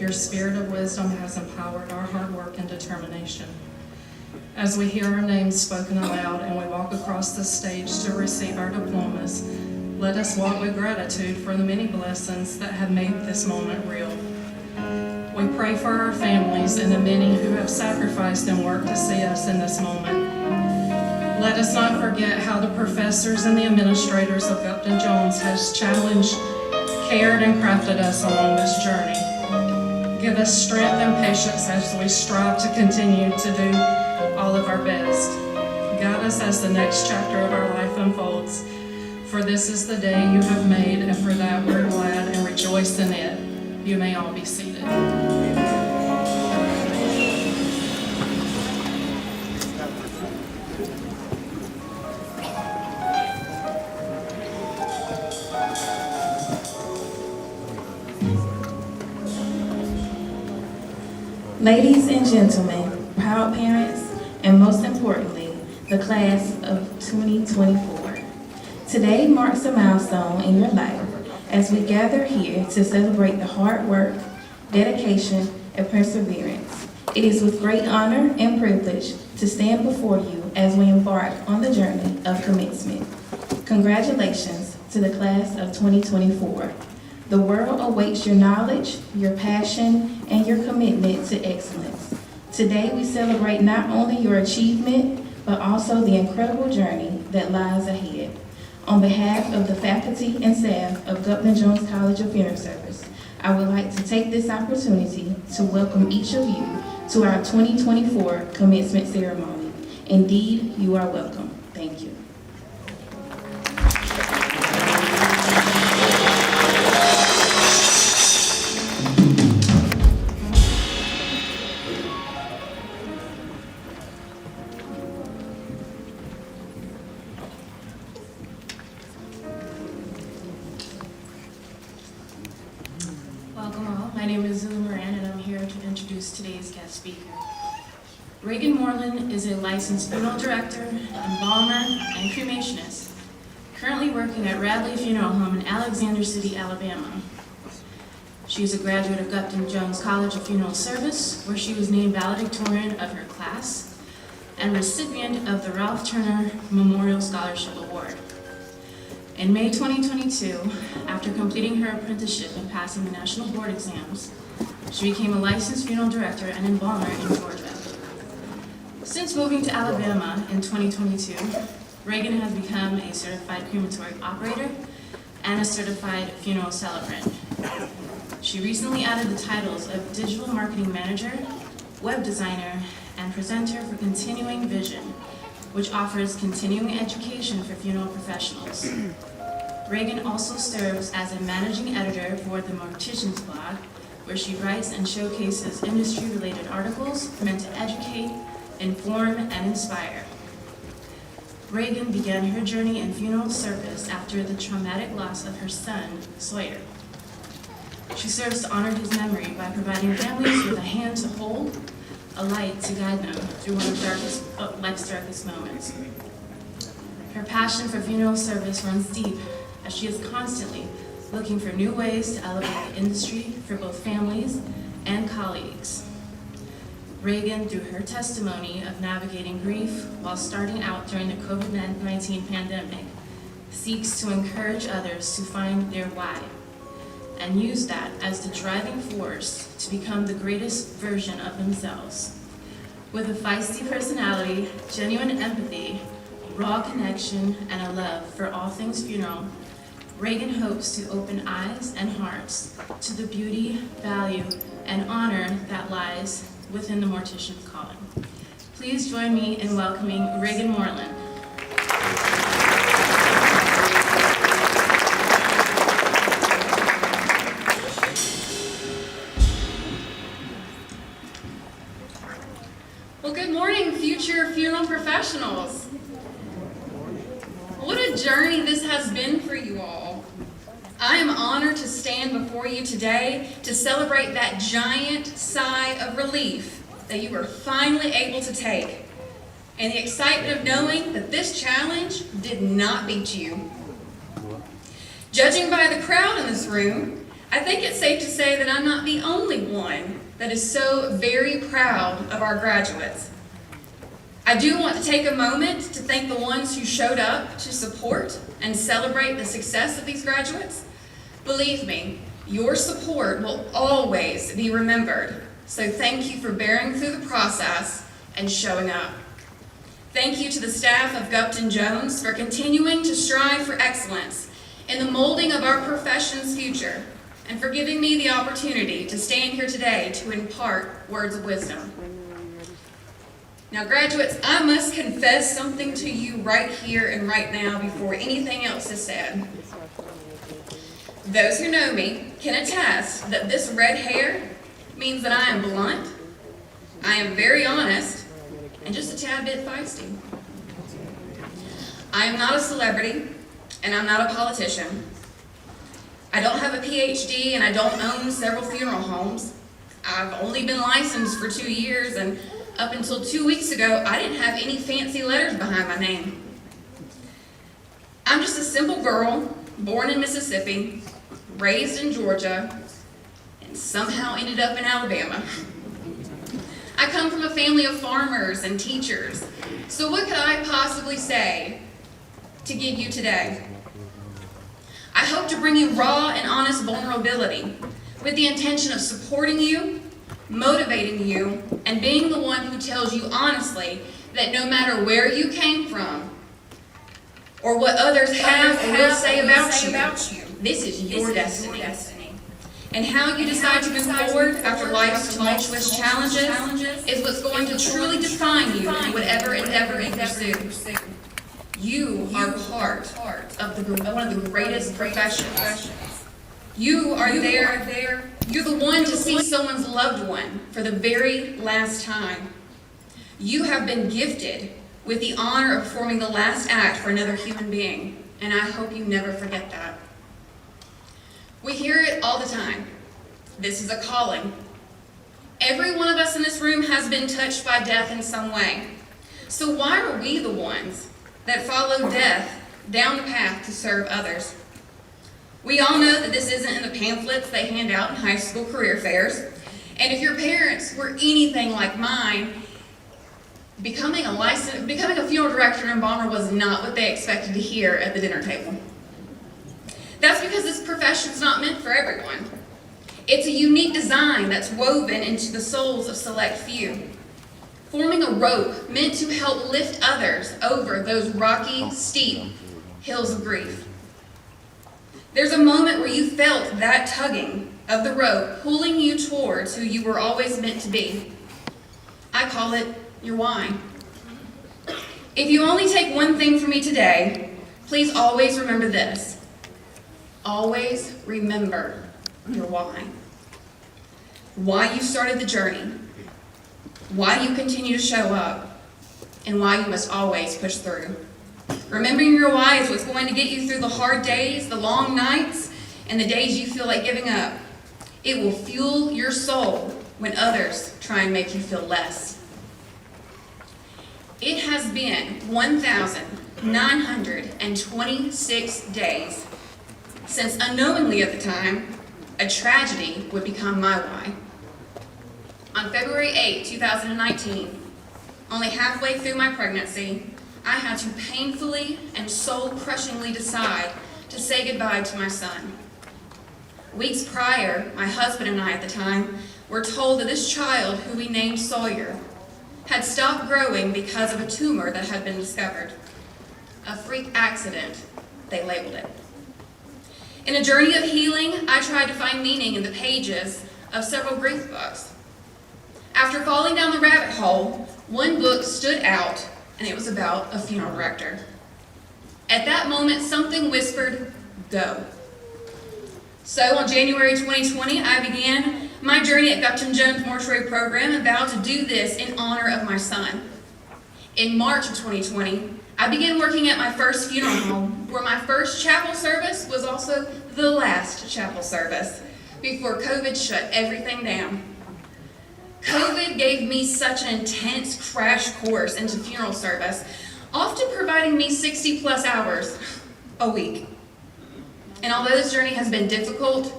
Your spirit of wisdom has empowered our hard work and determination. As we hear our names spoken aloud and we walk across the stage to receive our diplomas, let us walk with gratitude for the many blessings that have made this moment real. We pray for our families and the many who have sacrificed and worked to see us in this moment. Let us not forget how the professors and the administrators of Gupton-Jones has challenged, cared, and crafted us along this journey. Give us strength and patience as we strive to continue to do all of our best. Guide us as the next chapter of our life unfolds. For this is the day you have made, and for that we're glad and rejoice in it. You may all be seated. Ladies and gentlemen, proud parents, and most importantly, the class of 2024. Today marks a milestone in your life as we gather here to celebrate the hard work, dedication, and perseverance. It is with great honor and privilege to stand before you as we embark on the journey of commencement. Congratulations to the class of 2024. The world awaits your knowledge, your passion, and your commitment to excellence. Today we celebrate not only your achievement, but also the incredible journey that lies ahead. On behalf of the faculty and staff of Gupton-Jones College of Funeral Service, I would like to take this opportunity to welcome each of you to our 2024 commencement ceremony. Indeed, you are welcome. Thank you. Today's guest speaker. Reagan Moreland is a licensed funeral director, embalmer, and cremationist, currently working at Radley Funeral Home in Alexander City, Alabama. She is a graduate of Gupton-Jones College of Funeral Service, where she was named valedictorian of her class and recipient of the Ralph Turner Memorial Scholarship Award. In May 2022, after completing her apprenticeship and passing the national board exams, she became a licensed funeral director and embalmer in Georgia. Since moving to Alabama in 2022, Reagan has become a certified crematory operator and a certified funeral celebrant. She recently added the titles of digital marketing manager, web designer, and presenter for Continuing Vision, which offers continuing education for funeral professionals. Reagan also serves as a managing editor for the Mortician's Blog, where she writes and showcases industry-related articles meant to educate, inform, and inspire. Reagan began her journey in funeral service after the traumatic loss of her son, Sawyer. She serves to honor his memory by providing families with a hand to hold, a light to guide them through one of life's darkest moments. Her passion for funeral service runs deep, as she is constantly looking for new ways to elevate the industry for both families and colleagues. Reagan, through her testimony of navigating grief while starting out during the COVID-19 pandemic, seeks to encourage others to find their why and use that as the driving force to become the greatest version of themselves. With a feisty personality, genuine empathy, raw connection, and a love for all things funeral, Reagan hopes to open eyes and hearts to the beauty, value, and honor that lies within the mortician's calling. Please join me in welcoming Reagan Moreland. Well, good morning, future funeral professionals. What a journey this has been for you all. I am honored to stand before you today to celebrate that giant sigh of relief that you were finally able to take, and the excitement of knowing that this challenge did not beat you. Judging by the crowd in this room, I think it's safe to say that I'm not the only one that is so very proud of our graduates. I do want to take a moment to thank the ones who showed up to support and celebrate the success of these graduates. Believe me, your support will always be remembered, so thank you for bearing through the process and showing up. Thank you to the staff of Gupton-Jones for continuing to strive for excellence in the molding of our profession's future, and for giving me the opportunity to stand here today to impart words of wisdom. Now, graduates, I must confess something to you right here and right now before anything else is said. Those who know me can attest that this red hair means that I am blunt, I am very honest, and just a tad bit feisty. I am not a celebrity, and I'm not a politician. I don't have a PhD, and I don't own several funeral homes. I've only been licensed for 2 years, and up until 2 weeks ago, I didn't have any fancy letters behind my name. I'm just a simple girl, born in Mississippi, raised in Georgia, and somehow ended up in Alabama. I come from a family of farmers and teachers, so what could I possibly say to give you today? I hope to bring you raw and honest vulnerability with the intention of supporting you, motivating you, and being the one who tells you honestly that no matter where you came from or what others have or will say about you, this is your destiny. And how you decide to move forward after life's tumultuous challenges is what's going to truly define you in whatever endeavor you pursue. You are part of one of the greatest professions. You are there. You're the one to see someone's loved one for the very last time. You have been gifted with the honor of performing the last act for another human being, and I hope you never forget that. We hear it all the time. This is a calling. Every one of us in this room has been touched by death in some way. So why are we the ones that follow death down the path to serve others? We all know that this isn't in the pamphlets they hand out in high school career fairs. And if your parents were anything like mine, becoming a funeral director and embalmer was not what they expected to hear at the dinner table. That's because this profession's not meant for everyone. It's a unique design that's woven into the souls of select few, forming a rope meant to help lift others over those rocky, steep hills of grief. There's a moment where you felt that tugging of the rope pulling you towards who you were always meant to be. I call it your why. If you only take one thing from me today, please always remember this. Always remember your why. Why you started the journey, why you continue to show up, and why you must always push through. Remembering your why is what's going to get you through the hard days, the long nights, and the days you feel like giving up. It will fuel your soul when others try and make you feel less. It has been 1,926 days since, unknowingly at the time, a tragedy would become my why. On February 8, 2019, only halfway through my pregnancy, I had to painfully and soul-crushingly decide to say goodbye to my son. Weeks prior, my husband and I at the time were told that this child, who we named Sawyer, had stopped growing because of a tumor that had been discovered. A freak accident, they labeled it. In a journey of healing, I tried to find meaning in the pages of several grief books. After falling down the rabbit hole, one book stood out, and it was about a funeral director. At that moment, something whispered, "Go." So on January 2020, I began my journey at Gupton-Jones Mortuary Program and vowed to do this in honor of my son. In March of 2020, I began working at my first funeral home, where my first chapel service was also the last chapel service before COVID shut everything down. COVID gave me such an intense crash course into funeral service, often providing me 60+ hours a week. And although this journey has been difficult,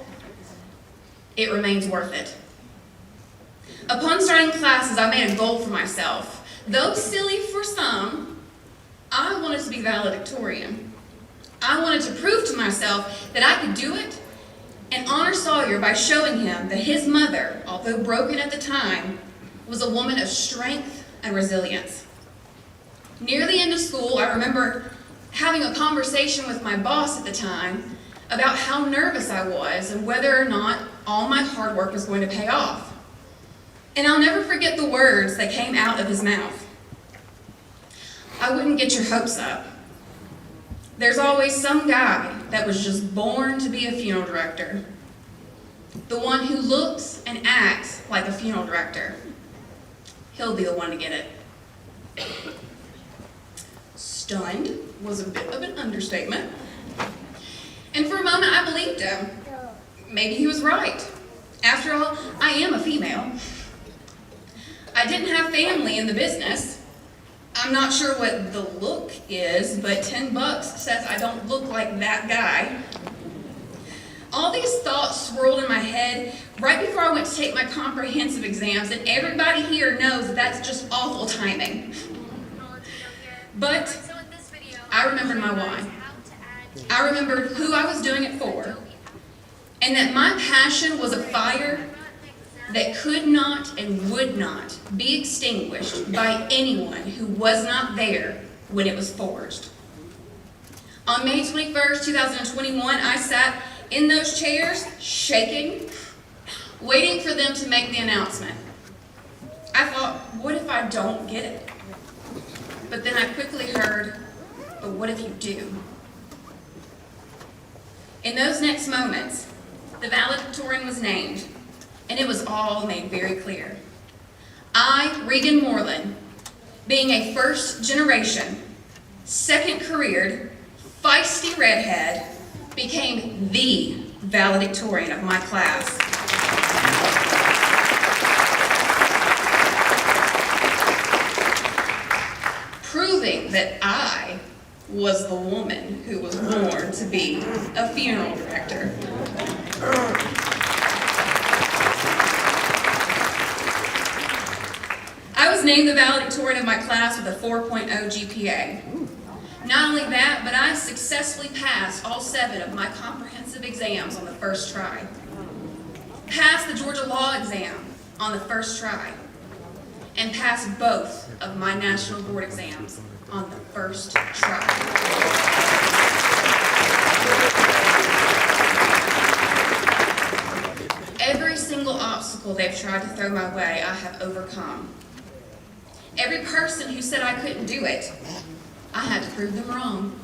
it remains worth it. Upon starting classes, I made a goal for myself. Though silly for some, I wanted to be valedictorian. I wanted to prove to myself that I could do it and honor Sawyer by showing him that his mother, although broken at the time, was a woman of strength and resilience. Near the end of school, I remember having a conversation with my boss at the time about how nervous I was and whether or not all my hard work was going to pay off. And I'll never forget the words that came out of his mouth. I wouldn't get your hopes up. There's always some guy that was just born to be a funeral director. The one who looks and acts like a funeral director. He'll be the one to get it. Stunned was a bit of an understatement. And for a moment I believed him. Maybe he was right. After all, I am a female. I didn't have family in the business. I'm not sure what the look is, but $10 says I don't look like that guy. All these thoughts swirled in my head right before I went to take my comprehensive exams, and everybody here knows that that's just awful timing. But I remembered my why. I remembered who I was doing it for, and that my passion was a fire that could not and would not be extinguished by anyone who was not there when it was forged. On May 21st, 2021, I sat in those chairs, shaking, waiting for them to make the announcement. I thought, what if I don't get it? But then I quickly heard, but what if you do? In those next moments, the valedictorian was named, and it was all made very clear. I, Regan Moreland, being a first-generation, second-careered, feisty redhead, became the valedictorian of my class. Proving that I was the woman who was born to be a funeral director. I was named the valedictorian of my class with a 4.0 GPA. Not only that, but I successfully passed all 7 of my comprehensive exams on the first try. Passed the Georgia Law exam on the first try. And passed both of my national board exams on the first try. Every single obstacle they've tried to throw my way, I have overcome. Every person who said I couldn't do it, I had to prove them wrong.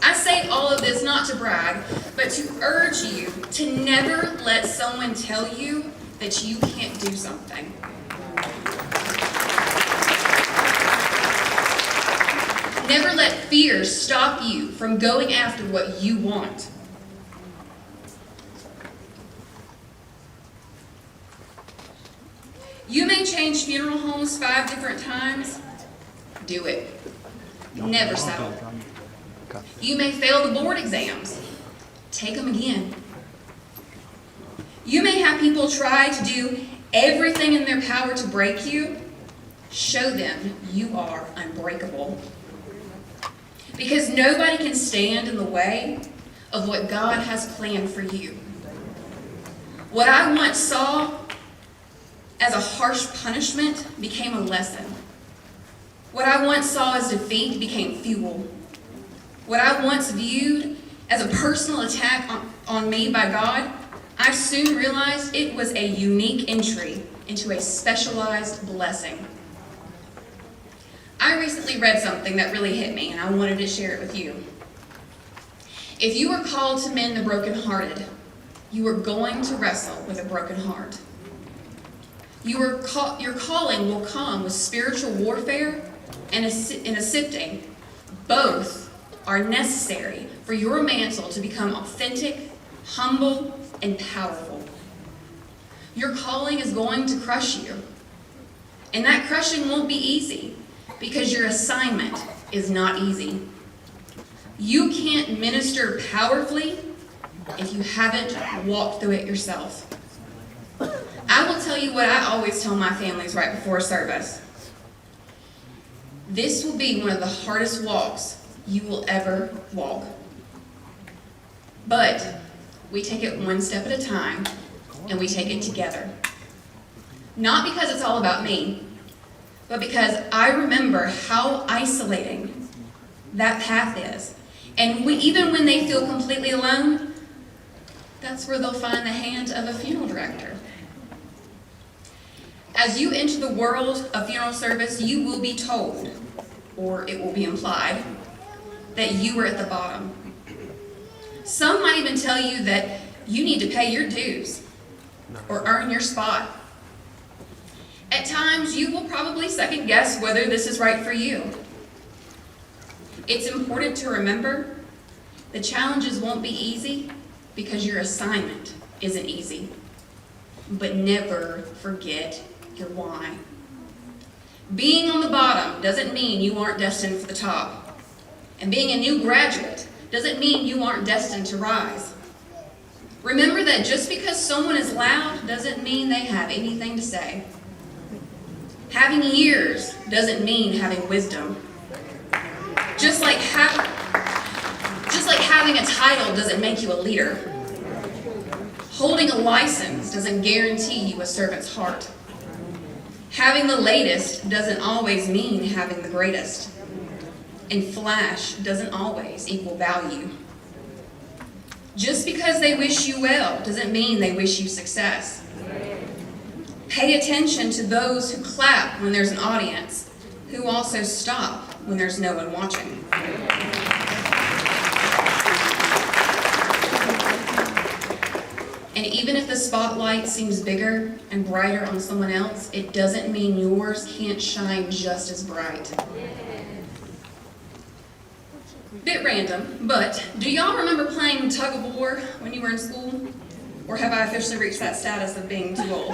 I say all of this not to brag, but to urge you to never let someone tell you that you can't do something. Never let fear stop you from going after what you want. You may change funeral homes 5 different times. Do it. Never settle. You may fail the board exams. Take them again. You may have people try to do everything in their power to break you. Show them you are unbreakable. Because nobody can stand in the way of what God has planned for you. What I once saw as a harsh punishment became a lesson. What I once saw as defeat became fuel. What I once viewed as a personal attack on me by God, I soon realized it was a unique entry into a specialized blessing. I recently read something that really hit me, and I wanted to share it with you. If you are called to mend the brokenhearted, you are going to wrestle with a broken heart. Your calling will come with spiritual warfare and a sifting. Both are necessary for your mantle to become authentic, humble, and powerful. Your calling is going to crush you. And that crushing won't be easy because your assignment is not easy. You can't minister powerfully if you haven't walked through it yourself. I will tell you what I always tell my families right before service. This will be one of the hardest walks you will ever walk. But we take it one step at a time, and we take it together. Not because it's all about me, but because I remember how isolating that path is. And even when they feel completely alone, that's where they'll find the hand of a funeral director. As you enter the world of funeral service, you will be told, or it will be implied, that you are at the bottom. Some might even tell you that you need to pay your dues or earn your spot. At times, you will probably second guess whether this is right for you. It's important to remember the challenges won't be easy because your assignment isn't easy. But never forget your why. Being on the bottom doesn't mean you aren't destined for the top. And being a new graduate doesn't mean you aren't destined to rise. Remember that just because someone is loud doesn't mean they have anything to say. Having years doesn't mean having wisdom. Just like having a title doesn't make you a leader. Holding a license doesn't guarantee you a servant's heart. Having the latest doesn't always mean having the greatest. And flash doesn't always equal value. Just because they wish you well doesn't mean they wish you success. Pay attention to those who clap when there's an audience, who also stop when there's no one watching. And even if the spotlight seems bigger and brighter on someone else, it doesn't mean yours can't shine just as bright. Bit random, but do y'all remember playing tug of war when you were in school? Or have I officially reached that status of being too old?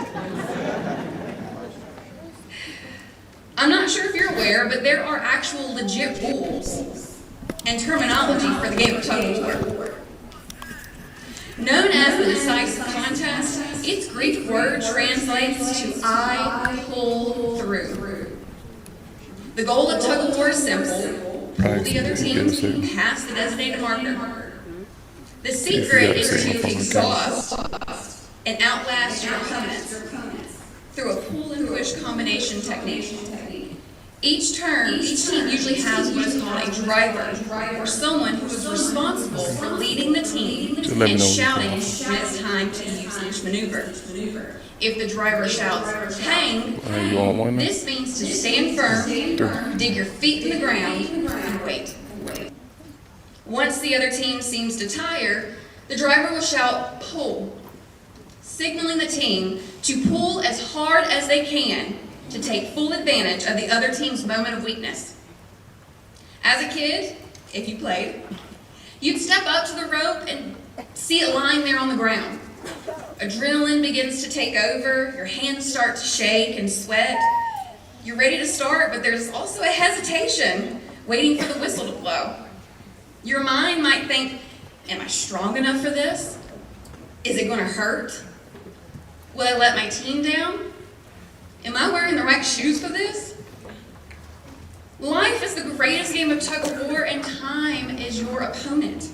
I'm not sure if you're aware, but there are actual legit rules and terminology for the game of tug of war. Known as the decisive contest, its Greek word translates to I pull through. The goal of tug of war is simple. Pull the other team past the designated marker. The secret is to exhaust and outlast your opponents through a pull and push combination technique. Each team usually has what is called a driver, or someone who is responsible for leading the team and shouting when it's time to use each maneuver. If the driver shouts, hang, this means to stand firm, dig your feet in the ground, and wait. Once the other team seems to tire, the driver will shout, pull, signaling the team to pull as hard as they can to take full advantage of the other team's moment of weakness. As a kid, if you played, you'd step up to the rope and see it lying there on the ground. Adrenaline begins to take over, your hands start to shake and sweat. You're ready to start, but there's also a hesitation waiting for the whistle to blow. Your mind might think, am I strong enough for this? Is it going to hurt? Will I let my team down? Am I wearing the right shoes for this? Life is the greatest game of tug of war, and time is your opponent.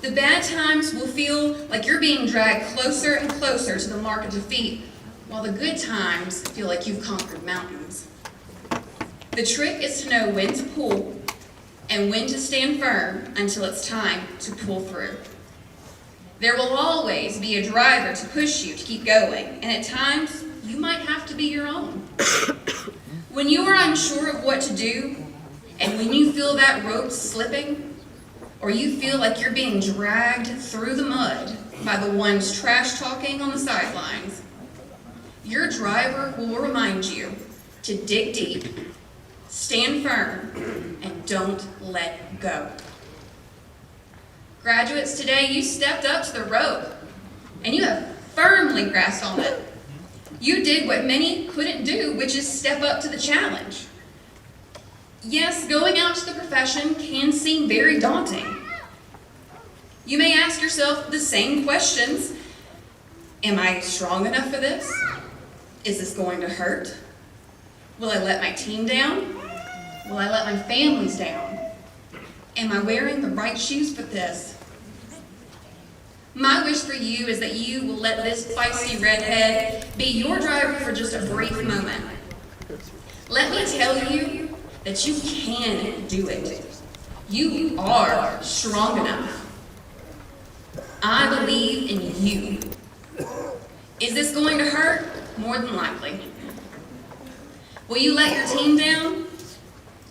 The bad times will feel like you're being dragged closer and closer to the mark of defeat, while the good times feel like you've conquered mountains. The trick is to know when to pull and when to stand firm until it's time to pull through. There will always be a driver to push you to keep going, and at times, you might have to be your own. When you are unsure of what to do, and when you feel that rope slipping, or you feel like you're being dragged through the mud by the ones trash talking on the sidelines, your driver will remind you to dig deep, stand firm, and don't let go. Graduates, today you stepped up to the rope, and you have firmly grasped on it. You did what many couldn't do, which is step up to the challenge. Yes, going out to the profession can seem very daunting. You may ask yourself the same questions. Am I strong enough for this? Is this going to hurt? Will I let my team down? Will I let my families down? Am I wearing the right shoes for this? My wish for you is that you will let this feisty redhead be your driver for just a brief moment. Let me tell you that you can do it. You are strong enough. I believe in you. Is this going to hurt? More than likely. Will you let your team down?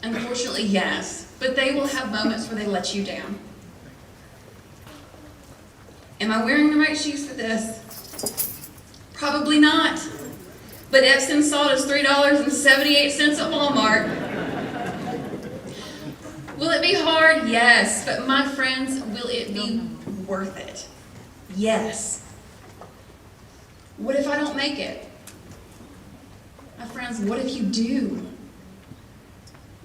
Unfortunately, yes, but they will have moments where they let you down. Am I wearing the right shoes for this? Probably not. But Epsom salt is $3.78 at Walmart. Will it be hard? Yes. But my friends, will it be worth it? Yes. What if I don't make it? My friends, what if you do?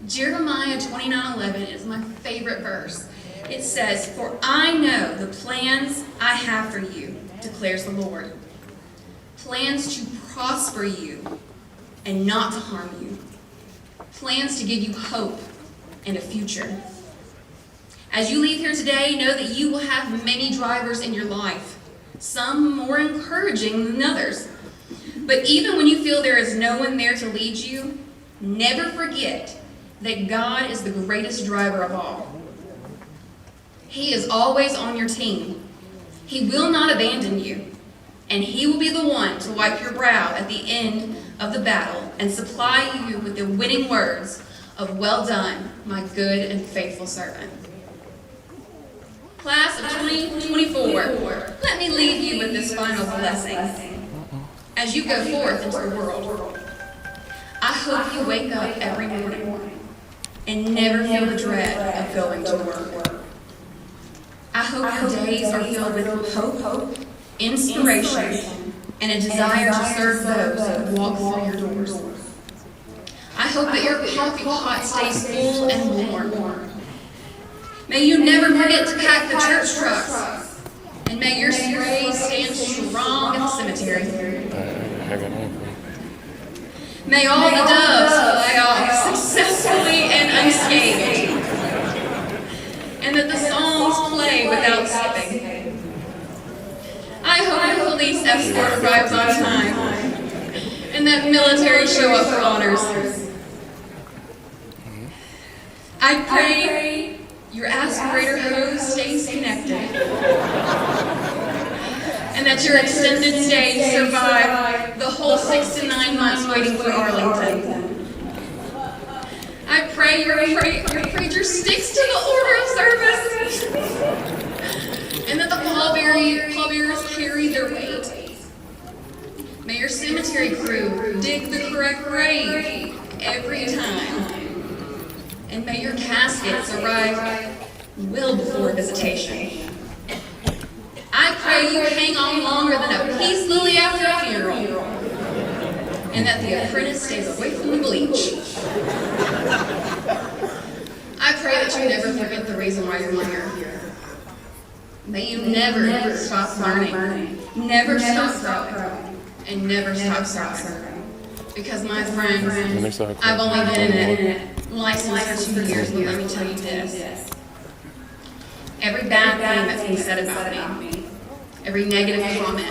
Jeremiah 29:11 is my favorite verse. It says, "For I know the plans I have for you, declares the Lord. Plans to prosper you and not to harm you. Plans to give you hope and a future." As you leave here today, know that you will have many drivers in your life, some more encouraging than others. But even when you feel there is no one there to lead you, never forget that God is the greatest driver of all. He is always on your team. He will not abandon you, and He will be the one to wipe your brow at the end of the battle and supply you with the winning words of "Well done, my good and faithful servant." Class of 2024, let me leave you with this final blessing. As you go forth into the world, I hope you wake up every morning and never feel the dread of going to work. I hope your days are filled with hope, inspiration, and a desire to serve those who walk through your doors. I hope that your coffee pot stays full and warm. May you never forget to pack the church trucks, and may your graves stand strong at the cemetery. May all the doves fly off successfully and unscathed, and that the songs play without skipping. I hope the police escort arrives on time, and that military show up for honors. I pray your aspirator hose stays connected, and that your extended stay survive the whole 6 to 9 months waiting for Arlington. I pray your preacher sticks to the order of service, and that the pallbearers carry their weight. May your cemetery crew dig the correct grave every time, and may your caskets arrive well before visitation. I pray you hang on longer than a peace lily after a funeral, and that the apprentice stays away from the bleach. I pray that you never forget the reason why you're here. May you never stop learning, never stop growing, and never stop serving. Because my friends, I've only been in it licensed for 2 years, but let me tell you this. Every bad thing that's been said about me, every negative comment,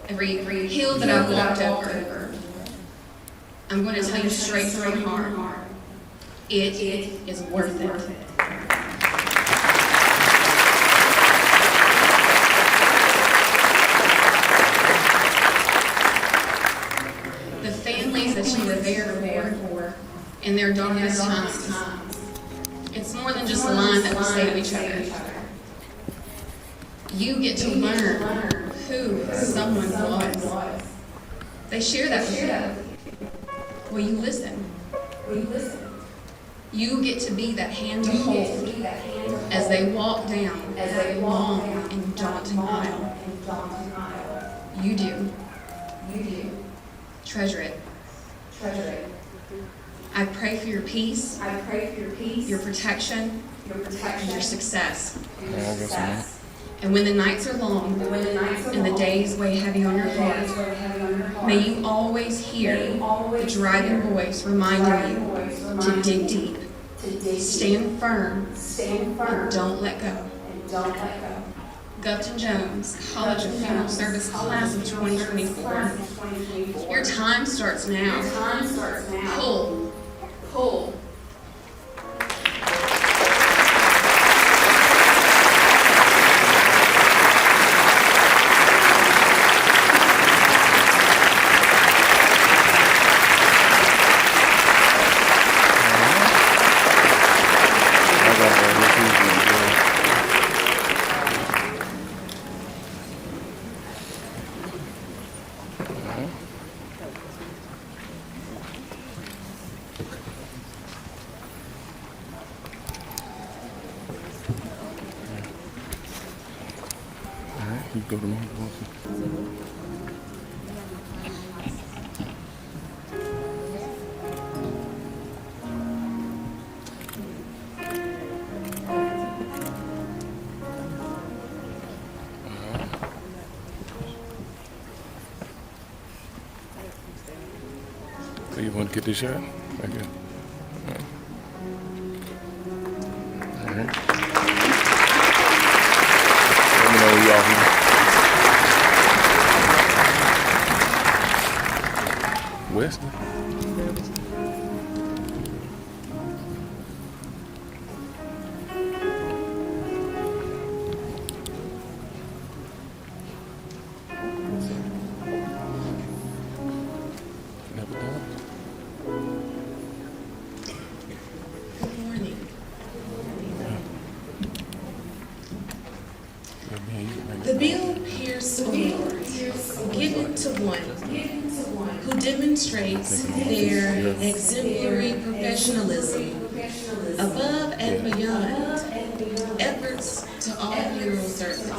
every hill that I've walked over, I'm going to tell you straight from my heart, it is worth it. The families that you were there for in their darkest times, it's more than just a line that we say to each other. You get to learn who someone was. They share that with you. Will you listen? You get to be that hand to hold as they walk down that long and daunting aisle. You do. Treasure it. I pray for your peace, I pray for your peace, your protection, your and protection, your success. and your success. And when the nights are long And when the nights are and the long, days weigh heavy on your and the days heart, weigh heavy on your heart, may you always hear may you always the driving hear voice the reminding driving you voice to reminding dig you deep, to dig deep, stand firm, stand firm, and don't let go. and don't let go. Gupton-Jones College of Funeral Service Class of 2024. Class of 2024. Your time starts Your now. time starts now. Pull. Pull. You go to me. So you want to get this shot? Okay. All right. Let me know when you off here. Wesley? Never done it. Good morning. The Bill Pierce Award, given to one who demonstrates their exemplary professionalism above and beyond efforts to all funeral service.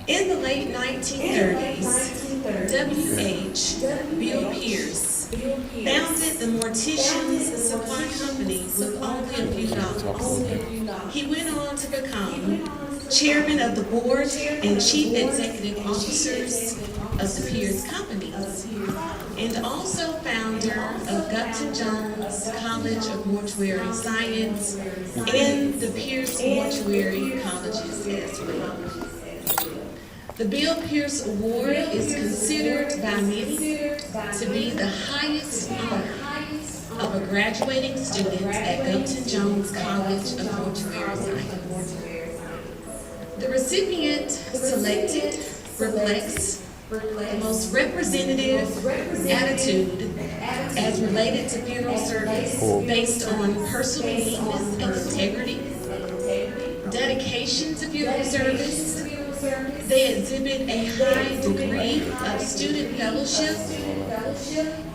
In the late 1930s, W.H. Bill Pierce founded the Mortician's Supply Company with only a few dollars. He went on to become chairman of the board and chief executive officers of the Pierce Companies, and also founder of Gupton-Jones College of Mortuary Science and the Pierce Mortuary Colleges as well. The Bill Pierce Award is considered by many to be the highest honor of a graduating student at Gupton-Jones College of Mortuary Science. The recipient selected reflects the most representative attitude as related to funeral service based on personal neatness and integrity, dedication to funeral service. They exhibit a high degree of student fellowship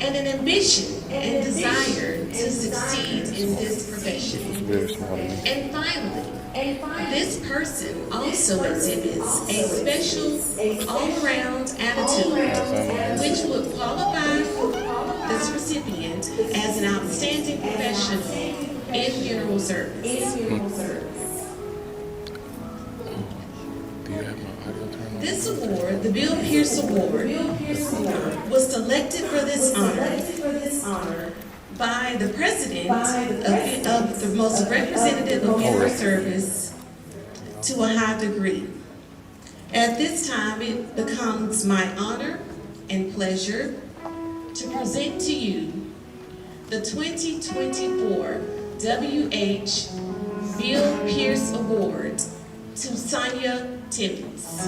and an ambition and desire to succeed in this profession. And finally, this person also exhibits a special all-around attitude which would qualify this recipient as an outstanding professional in funeral service. Do you have my audio turned on? This award, the Bill Pierce Award, was selected for this honor by the president of the most representative of funeral service to a high degree. At this time, it becomes my honor and pleasure to present to you the 2024 W.H. Bill Pierce Award to Sonia Timmons.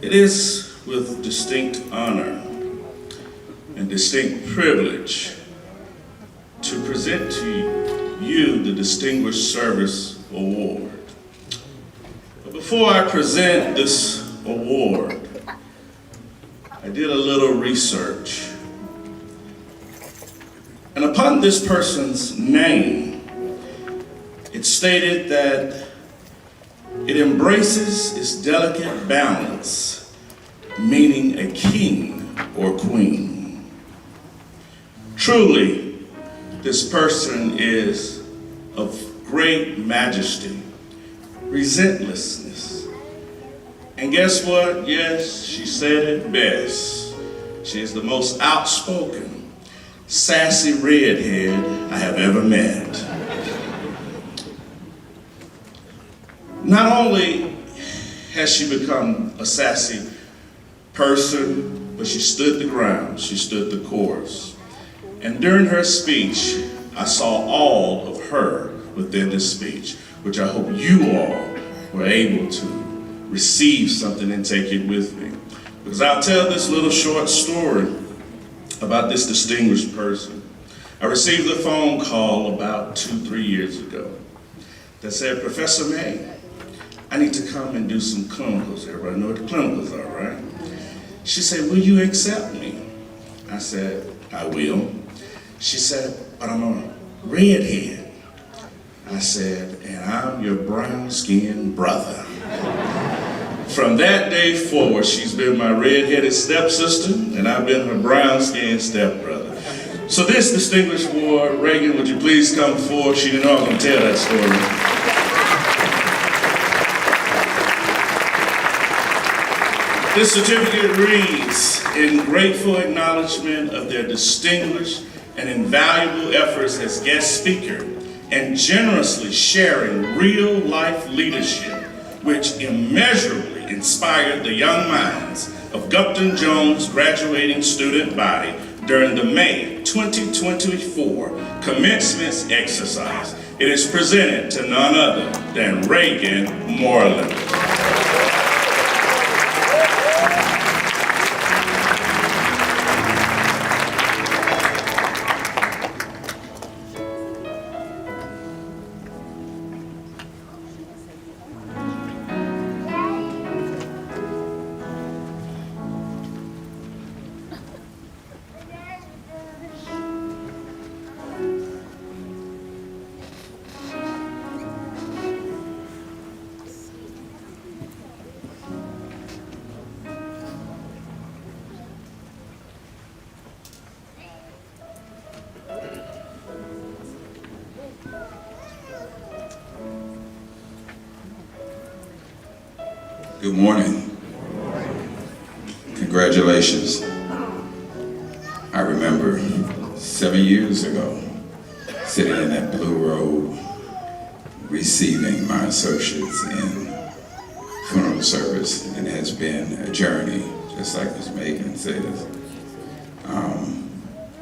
It is with distinct honor and distinct privilege to present to you the Distinguished Service Award. But before I present this award, I did a little research. And upon this person's name, it stated that it embraces its delicate balance, meaning a king or queen. Truly, this person is of great majesty, relentlessness. And guess what? Yes, she said it best. She is the most outspoken, sassy redhead I have ever met. Not only has she become a sassy person, but she stood the ground, she stood the course. And during her speech, I saw all of her within this speech, which I hope you all were able to receive something and take it with me. Because I'll tell this little short story about this distinguished person. I received a phone call about 2-3 years ago that said, Professor May, I need to come and do some clinicals. Everybody know what the clinicals are, right? She said, will you accept me? I said, I will. She said, but I'm a redhead. I said, and I'm your brown-skinned brother. From that day forward, she's been my red-headed stepsister, and I've been her brown-skinned stepbrother. So this distinguished award, Reagan, would you please come forward? She didn't know I was going to tell that story. This certificate reads, in grateful acknowledgement of their distinguished and invaluable efforts as guest speaker and generously sharing real-life leadership, which immeasurably inspired the young minds of Gupton-Jones graduating student body during the May 2024 commencement exercise. It is presented to none other than Reagan Moreland. Good morning. Congratulations. I remember 7 years ago sitting in that blue robe receiving my associates in funeral service, and it has been a journey, just like Ms. Megan says.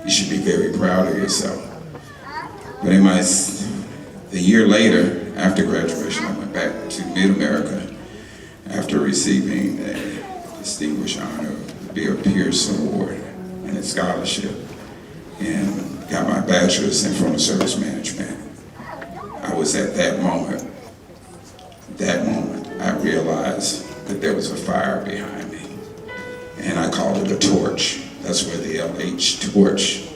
You should be very proud of yourself. But in the year later, after graduation, I went back to Mid-America after receiving a distinguished honor of the Bill Pierce Award and a scholarship, and got my bachelor's in funeral service management. I was at that moment, I realized that there was a fire behind me, and I called it a torch. That's where the LH Torch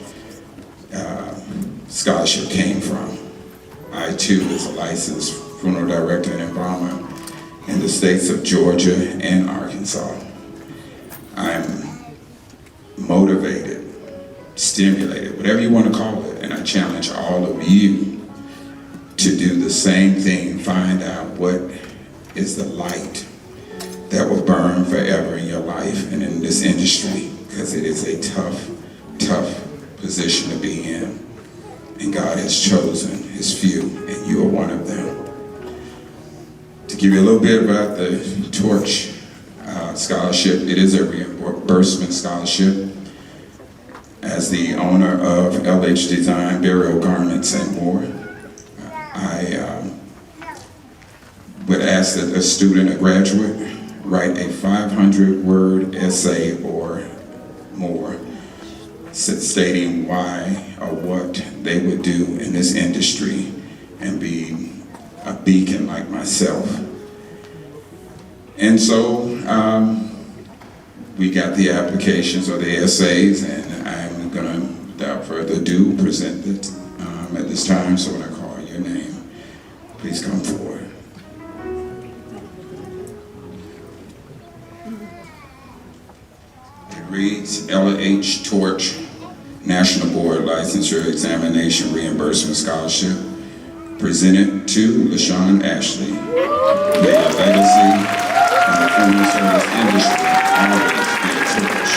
scholarship came from. I too, as a licensed funeral director and embalmer in the states of Georgia and Arkansas, I'm motivated, stimulated, whatever you want to call it, and I challenge all of you to do the same thing. Find out what is the light that will burn forever in your life and in this industry, because it is a tough position to be in. And God has chosen his few, and you are one of them. To give you a little bit about the Torch Scholarship, it is a reimbursement scholarship. As the owner of LH Design Burial Garments and More, I would ask that a student, a graduate, write a 500-word essay or more stating why or what they would do in this industry and be a beacon like myself. And so we got the applications or the essays, and I'm going to, without further ado, present it at this time. So when I call your name, please come forward. It reads, Ella H. Torch, National Board Licensure Examination Reimbursement Scholarship, presented to LaShawn Ashley. May your legacy in the criminal service industry always be a torch,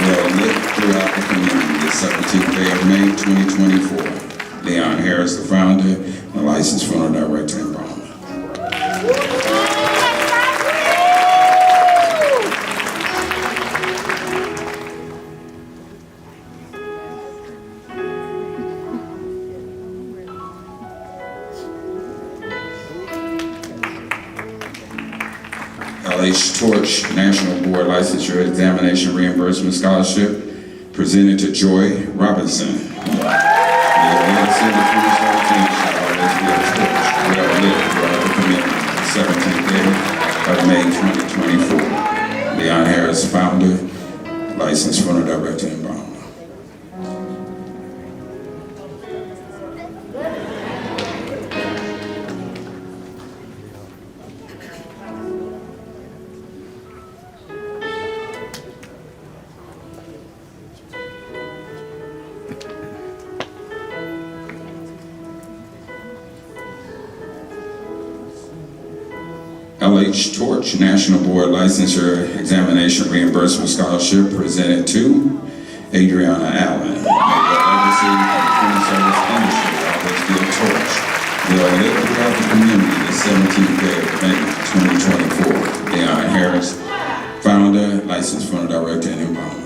well lit throughout the community. The 17th day of May 2024. Leon Harris, the founder and licensed funeral director in Baltimore. L.H. Torch, National Board Licensure Examination Reimbursement Scholarship, presented to Joy Robinson. May your legacy in the criminal service industry always be a torch, well lit throughout the community. 17th day of May 2024. Leon Harris, founder, licensed funeral director in Baltimore. L.H. Torch, National Board Licensure Examination Reimbursement Scholarship, presented to Adriana Allen. May your legacy in the criminal service industry always be a torch. Well lit throughout the community the 17th day of May 2024. Leon Harris, founder, licensed funeral director in Baltimore.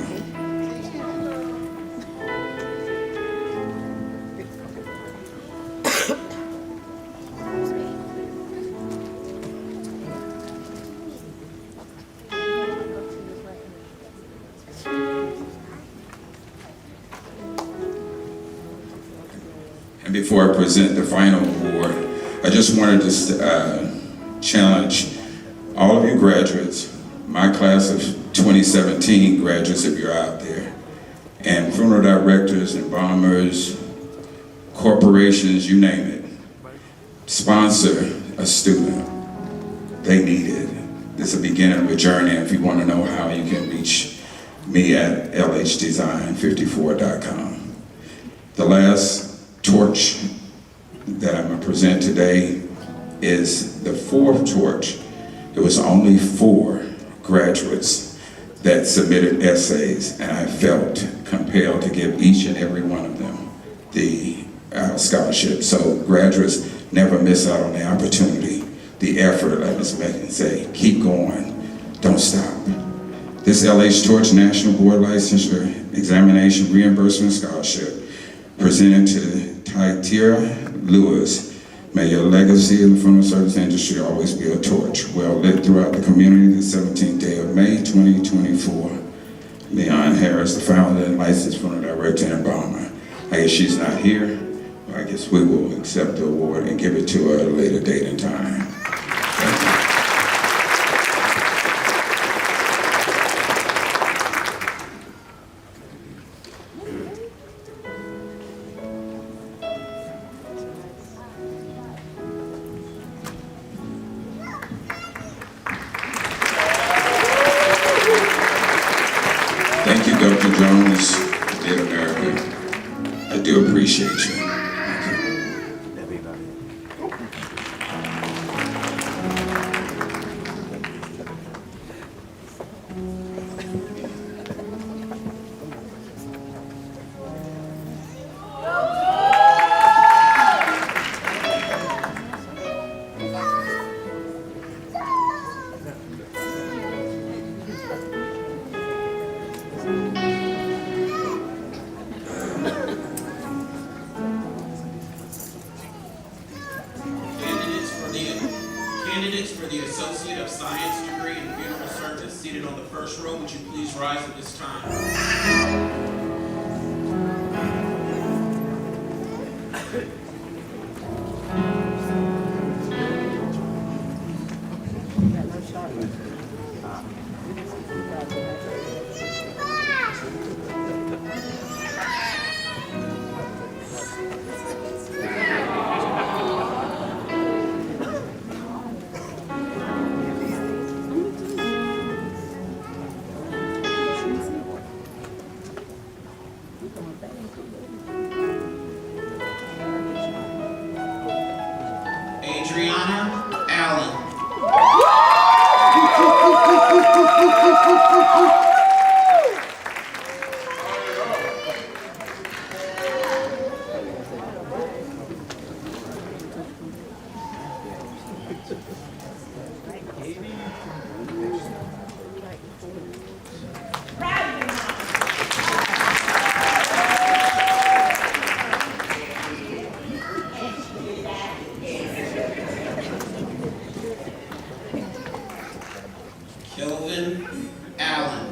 And before I present the final award, I just wanted to challenge all of you graduates, my class of 2017 graduates if you're out there, and funeral directors, embalmers, corporations, you name it. Sponsor a student. They need it. This is the beginning of a journey. If you want to know how, you can reach me at lhdesign54.com. The last torch that I'm going to present today is the fourth torch. It was only 4 graduates that submitted essays, and I felt compelled to give each and every one of them the scholarship. So graduates, never miss out on the opportunity, the effort. Let Ms. Megan say, keep going, don't stop. This L.H. Torch National Board Licensure Examination Reimbursement Scholarship presented to Tytira Lewis. May your legacy in the funeral service industry always be a torch, well lit throughout the community the 17th day of May 2024. Leon Harris, the founder and licensed funeral director in Baltimore. I guess she's not here. I guess we will accept the award and give it to her at a later date and time. Thank you. Thank you, Gupton-Jones, Dear America. I do appreciate you. Thank you. Candidates for the Associate of Science degree in seated on the first row, would you please rise at this time? Adriana Allen. Kelvin Allen.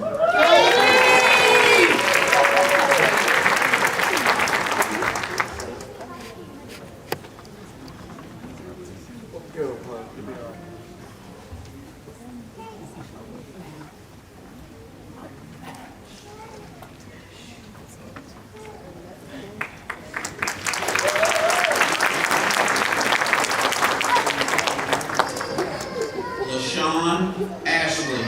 LaShawn Ashley.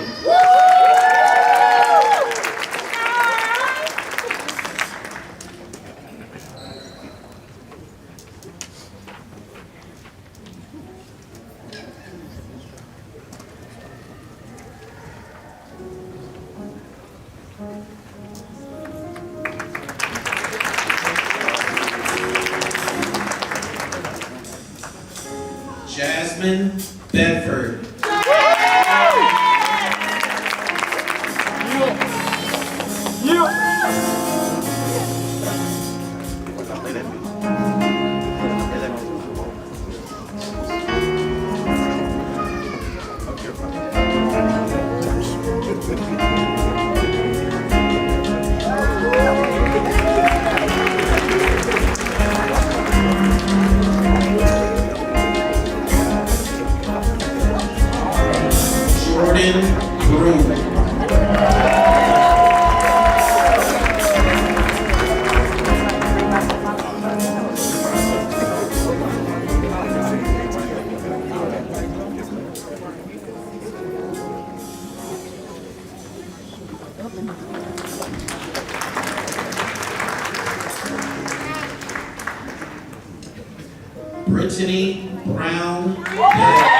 Jasmine Bedford. Jordan Broom. Brittany Brown Hill.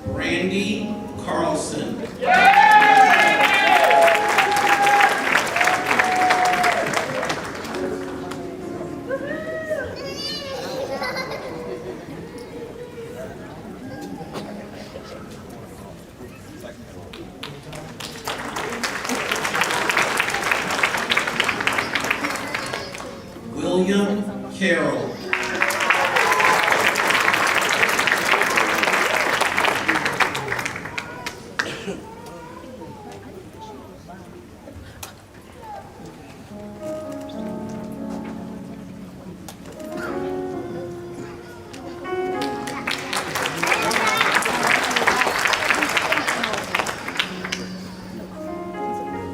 Randy Carlson. William Carroll.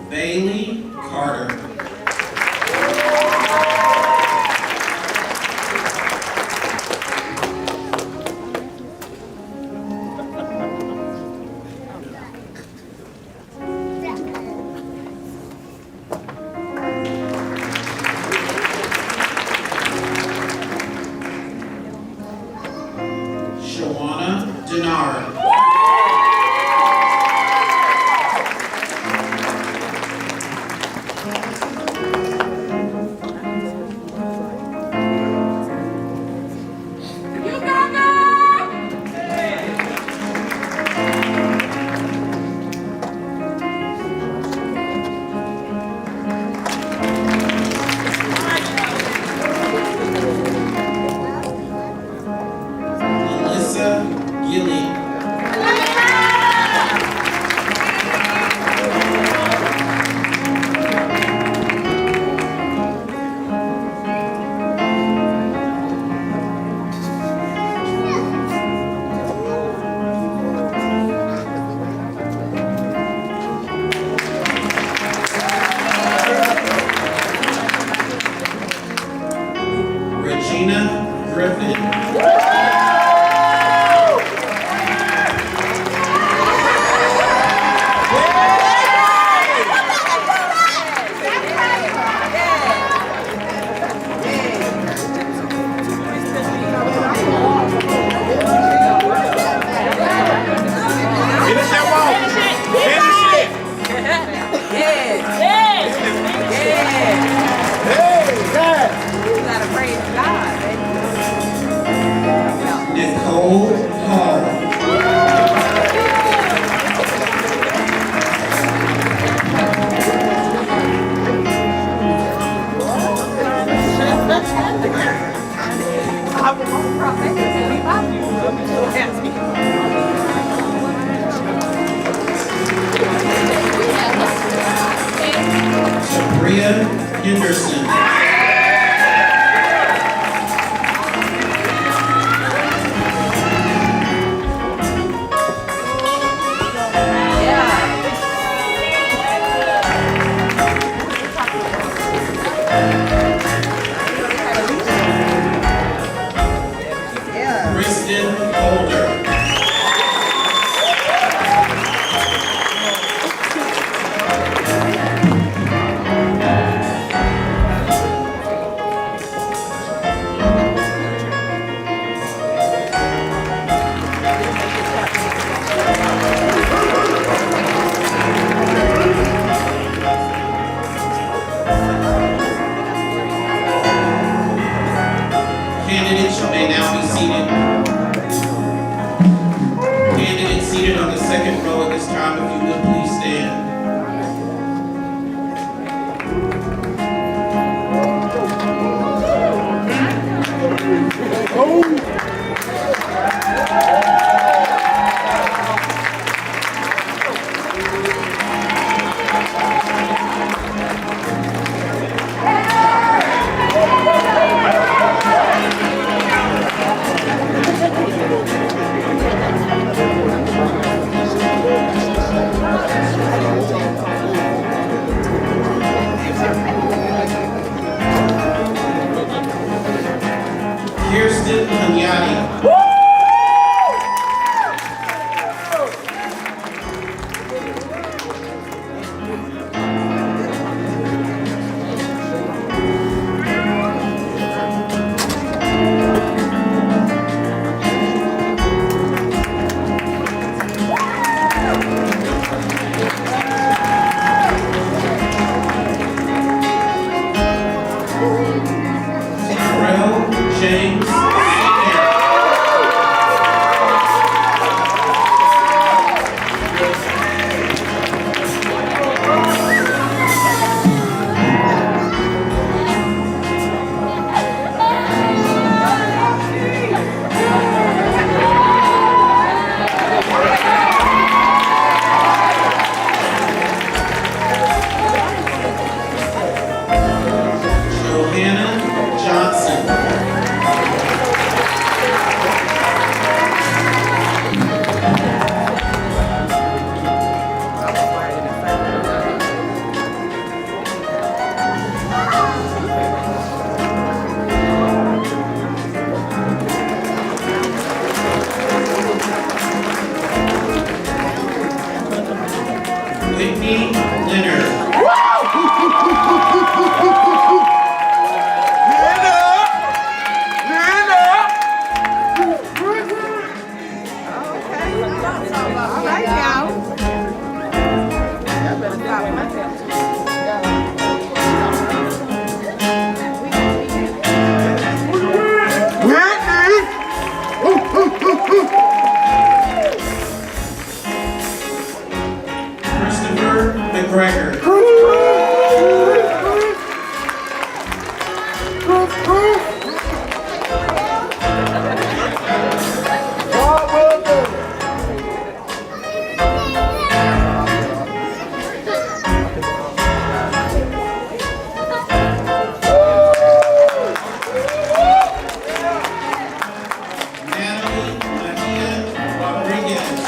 Bailey Carter. Shawana Denard. Henderson. Kristen Holder. Candidates, you may now be seated. Candidates seated on the second row at this time, if you would please stand. Kirsten Hunyadi. Terrell James Senior. Johanna Johnson. Whitney Leonard. Christopher McGregor. Natalie Mejia Rodriguez.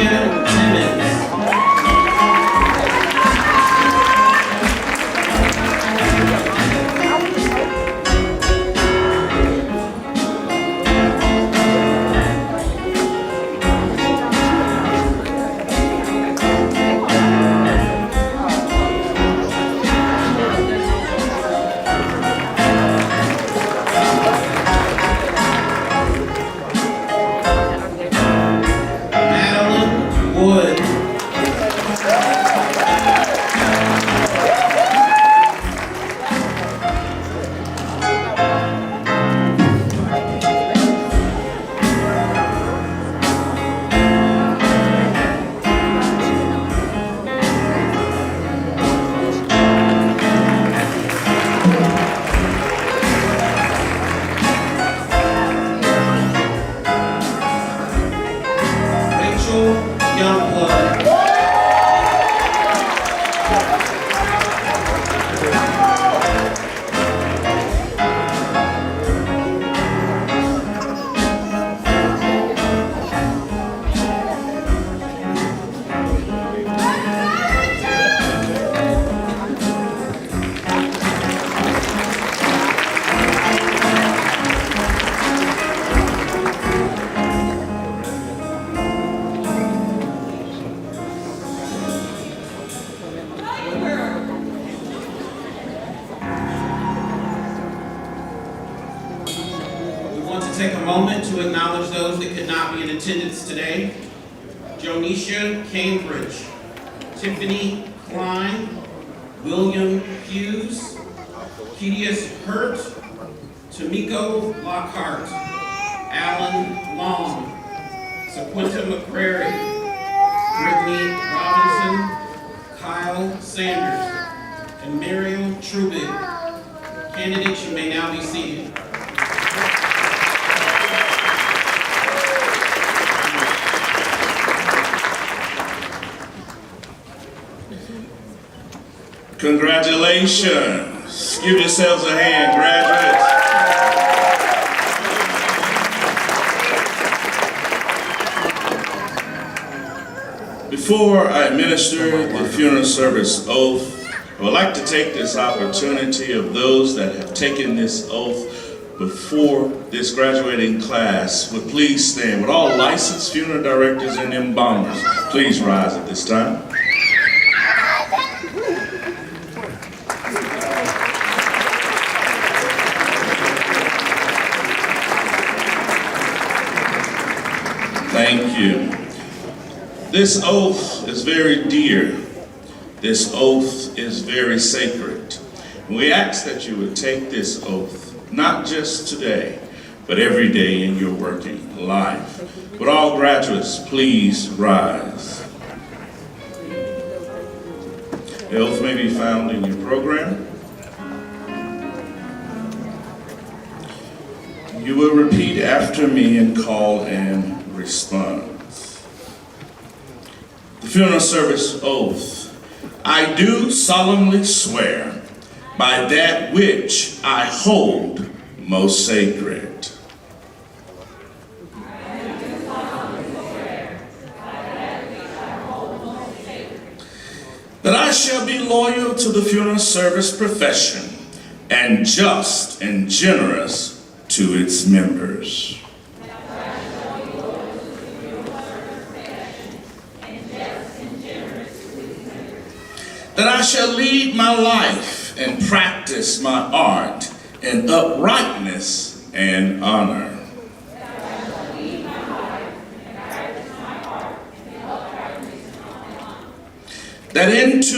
Tanya Simmons. Madeline Wood. Rachel Youngblood. We want to take a moment to acknowledge those that could not be in attendance today. Jonisha Cambridge, Tiffany Klein, William Hughes, Kedius Hurt, Tamiko Lockhart, Alan Long, Sequenta McCrary, Brittany Robinson, Kyle Sanders, and Miriam Trubig. Candidates, you may now be seated. Congratulations. Give yourselves a hand, graduates. Before I administer the funeral service oath, I would like to take this opportunity of those that have taken this oath before this graduating class would please stand. Would all licensed funeral directors and embalmers please rise at this time? Thank you. This oath is very dear. This oath is very sacred. We ask that you would take this oath, not just today, but every day in your working life. Would all graduates please rise? The oath may be found in your program. You will repeat after me and call and response. The funeral service oath. I do solemnly swear by that which I hold most sacred. That I shall be loyal to the funeral service profession and just and generous to its members. That I shall lead my life and practice my art in uprightness and honor. That into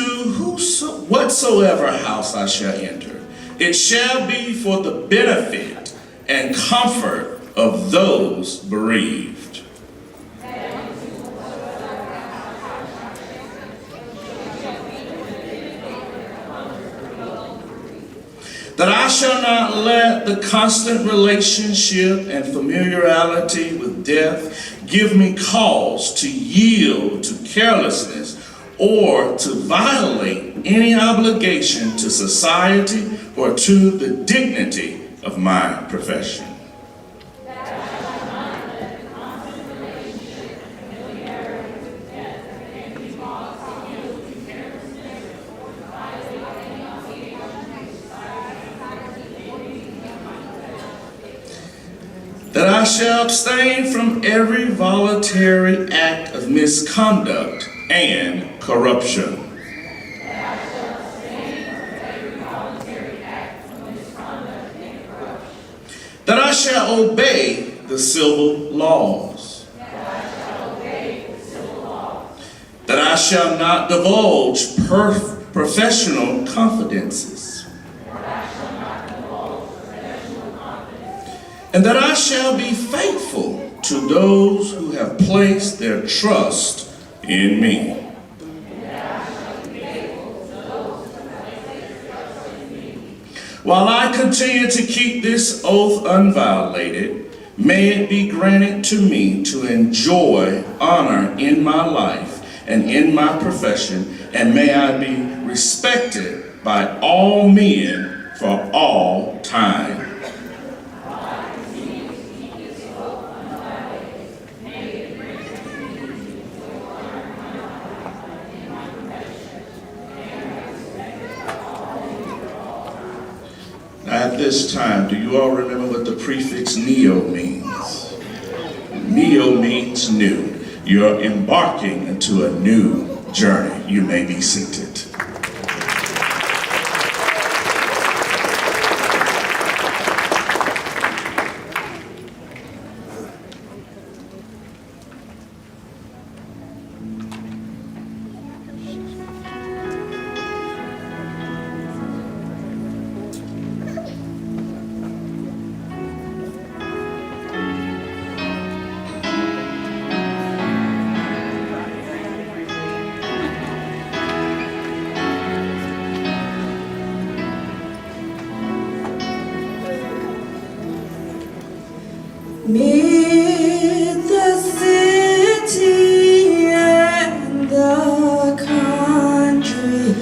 whatsoever house I shall enter, it shall be for the benefit and comfort of those bereaved. That I shall not let the constant relationship and familiarity with death give me cause to yield to carelessness or to violate any obligation to society or to the dignity of my profession. shall abstain from every voluntary act of misconduct and corruption. That I shall obey the civil laws. That I shall not divulge professional confidences. And that I shall be faithful to those who have placed their trust in me. While I continue to keep this oath unviolated, may it be granted to me to enjoy honor in my life and in my profession, and may I be respected by all men for all time. At this time, do you all remember what the prefix neo means? Neo means new. You're embarking into a new journey. You may be seated. Mid the city and the country,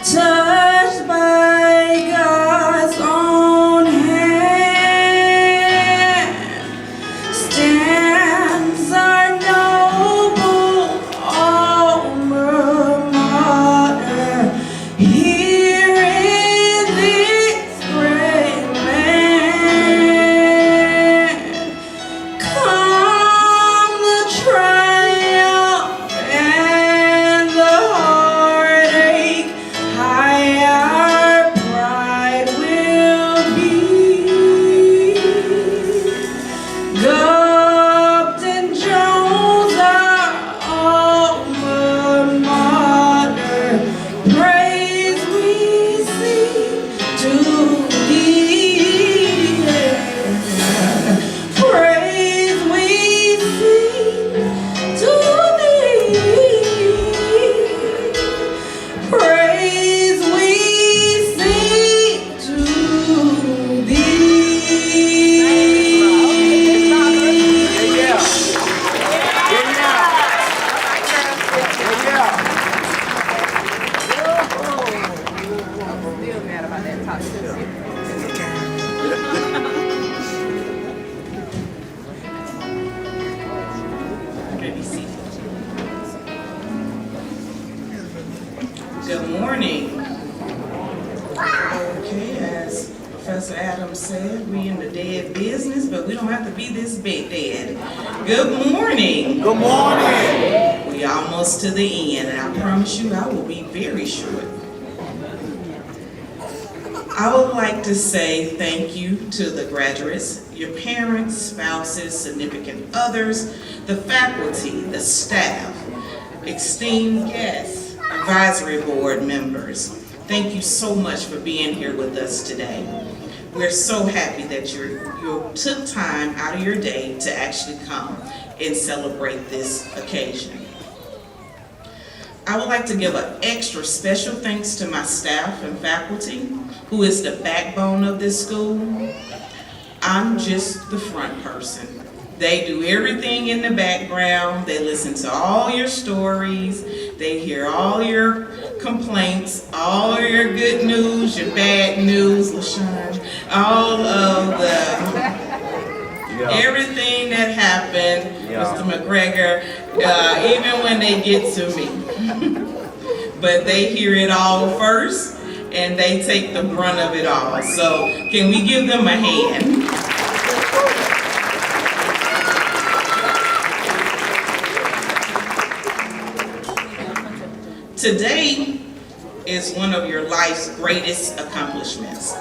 touched by God's own hand, stands our noble alma mater here in this great land. Come the triumph and the heartache, high our pride will be. Gupton-Jones, our alma mater, praise we sing to thee. Praise we sing to thee. Praise we sing to Good morning. Okay, as Professor Adams said, we in the dead business, but we don't have to be this big dead. Good morning. Good morning. We almost to the end, and I promise you I will be very short. I would like to say thank you to the graduates, your parents, spouses, significant others, the faculty, the staff, esteemed guests, advisory board members. Thank you so much for being here with us today. We're so happy that you took time out of your day to actually come and celebrate this occasion. I would like to give an extra special thanks to my staff and faculty, who is the backbone of this school. I'm just the front person. They do everything in the background. They listen to all your stories. They hear all your complaints, all your good news, your bad news, LaShawn, all of the, everything that happened, Mr. McGregor, even when they get to me. But they hear it all first, and they take the brunt of it all. So can we give them a hand? Today is one of your life's greatest accomplishments.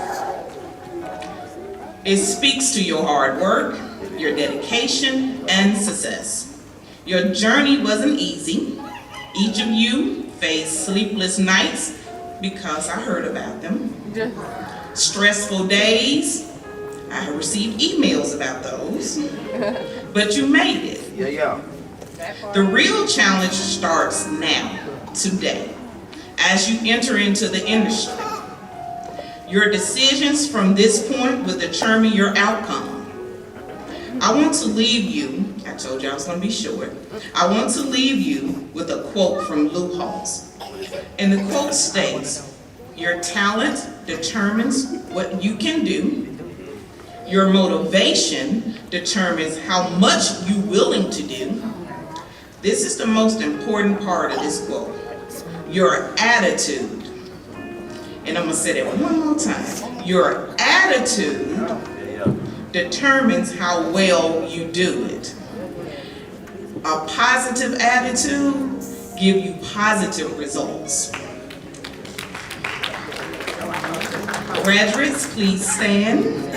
It speaks to your hard work, your dedication, and success. Your journey wasn't easy. Each of you faced sleepless nights because I heard about them. Stressful days. I have received emails about those. But you made it. The real challenge starts now, today, as you enter into the industry. Your decisions from this point will determine your outcome. I want to leave you, I told you I was going to be short, I want to leave you with a quote from Lou Halls. And the quote states, "Your talent determines what you can do. Your motivation determines how much you're willing to do." This is the most important part of this quote. Your attitude. And I'm going to say that one more time. Your attitude determines how well you do it. A positive attitude gives you positive results. Graduates, please stand.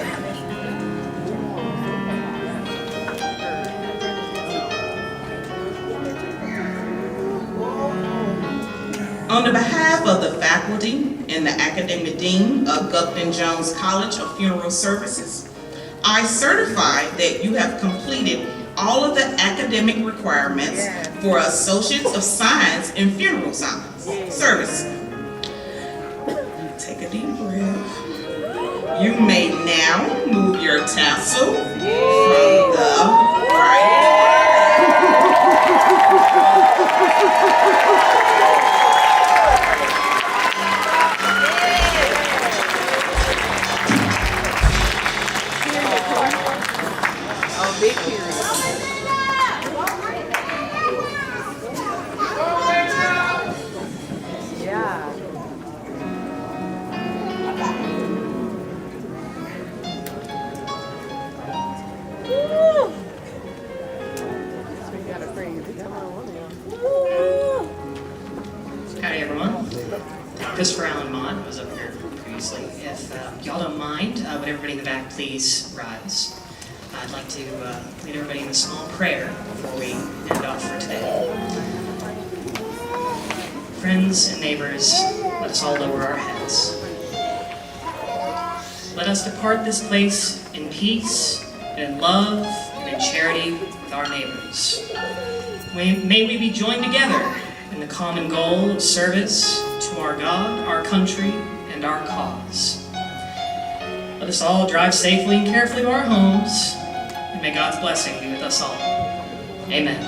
On the behalf of the faculty and the academic dean of Gupton-Jones College of Funeral Services, I certify that you have completed all of the academic requirements for Associates of Science in Funeral Science Service. Take a deep breath. You may now move your tassel from the right. Howdy everyone. Christopher Allen Mott was up here previously. If y'all don't mind, would everybody in the back please rise? I'd like to lead everybody in a small prayer before we end off for today. Friends and neighbors, let us all lower our heads. Let us depart this place in peace, and in love, and in charity with our neighbors. May we be joined together in the common goal of service to our God, our country, and our cause. Let us all drive safely and carefully to our homes, and may God's blessing be with us all. Amen.